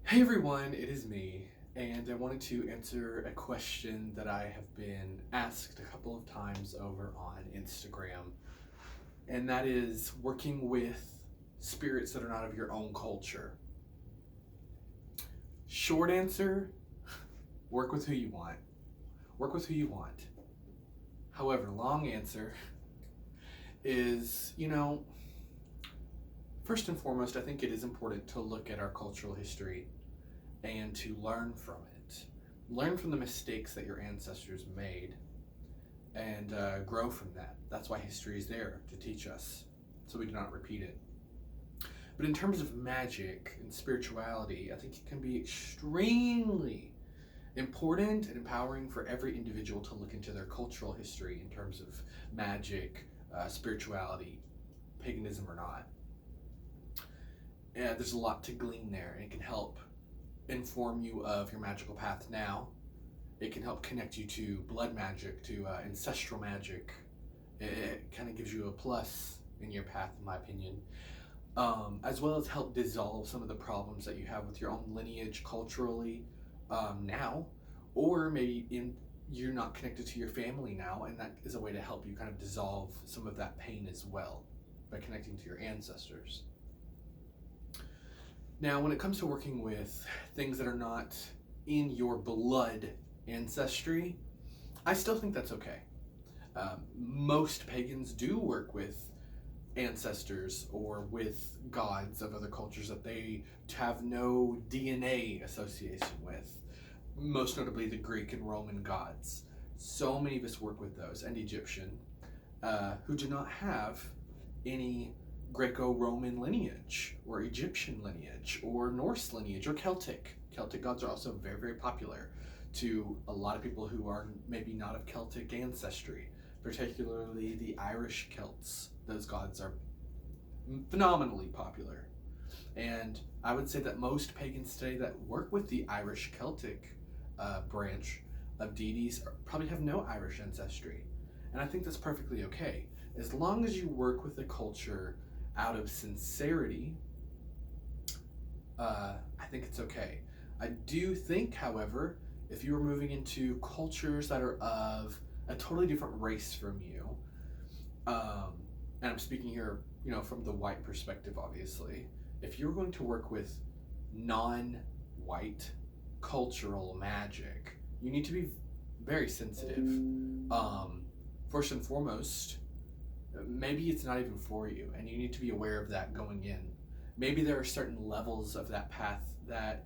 Hey everyone, it is me, and I wanted to answer a question that I have been asked a couple of times over on Instagram, and that is working with spirits that are not of your own culture. Short answer, work with who you want. Work with who you want. However, long answer is, first and foremost, I think it is important to look at our cultural history and to learn from it. Learn from the mistakes that your ancestors made and grow from that. That's why history is there, to teach us so we do not repeat it. But in terms of magic and spirituality, I think it can be extremely important and empowering for every individual to look into their cultural history in terms of magic, spirituality, paganism or not. There's a lot to glean there, and it can help inform you of your magical path now. It can help connect you to blood magic, to ancestral magic. It kind of gives you a plus in your path, in my opinion, as well as help dissolve some of the problems that you have with your own lineage culturally now, or maybe you're not connected to your family now, and that is a way to help you kind of dissolve some of that pain as well by connecting to your ancestors. Now, when it comes to working with things that are not in your blood ancestry, I still think that's okay. Most pagans do work with ancestors or with gods of other cultures that they have no DNA association with, most notably the Greek and Roman gods. So many of us work with those, and Egyptian, who do not have any Greco-Roman lineage or Egyptian lineage or Norse lineage or Celtic. Celtic gods are also very, very popular to a lot of people who are maybe not of Celtic ancestry, particularly the Irish Celts. Those gods are phenomenally popular. And I would say that most pagans today that work with the Irish Celtic branch of deities probably have no Irish ancestry. And I think that's perfectly okay. As long as you work with the culture out of sincerity, I think it's okay. I do think, however, if you are moving into cultures that are of a totally different race from you, and I'm speaking here, from the white perspective, obviously, if you're going to work with non-white cultural magic, you need to be very sensitive. First and foremost, maybe it's not even for you, and you need to be aware of that going in. Maybe there are certain levels of that path that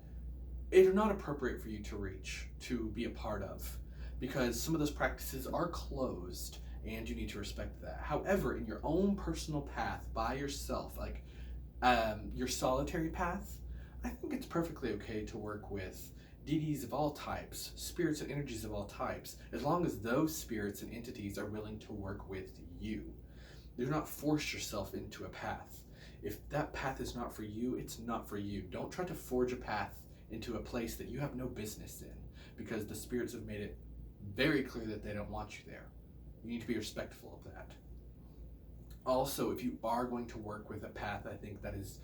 are not appropriate for you to reach, to be a part of, because some of those practices are closed, and you need to respect that. However, in your own personal path by yourself, like your solitary path, I think it's perfectly okay to work with deities of all types, spirits and energies of all types, as long as those spirits and entities are willing to work with you. Do not force yourself into a path. If that path is not for you, it's not for you. Don't try to forge a path into a place that you have no business in, because the spirits have made it very clear that they don't want you there. You need to be respectful of that. Also, if you are going to work with a path, I think that is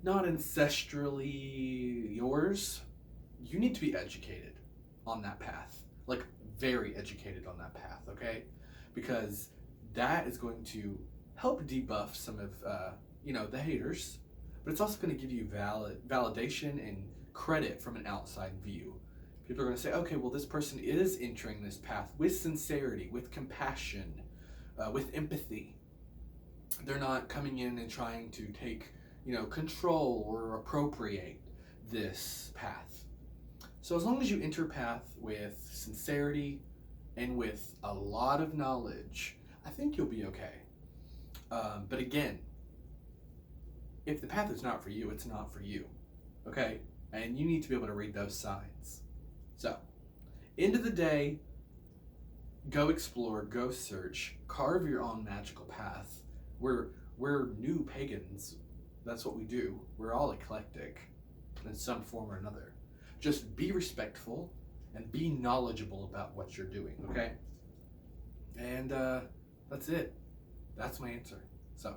not ancestrally yours, you need to be educated on that path. Like, very educated on that path, okay? Because that is going to help debuff some of the haters, but it's also going to give you validation and credit from an outside view. People are going to say, okay, well, this person is entering this path with sincerity, with compassion, with empathy. They're not coming in and trying to take control or appropriate this path. So as long as you enter path with sincerity and with a lot of knowledge, I think you'll be okay. But again, if the path is not for you, it's not for you, okay? And you need to be able to read those signs. So, end of the day, go explore, go search, carve your own magical path. We're new pagans. That's what we do. We're all eclectic in some form or another. Just be respectful and be knowledgeable about what you're doing, okay? And that's it. That's my answer. So,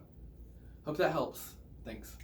hope that helps. Thanks.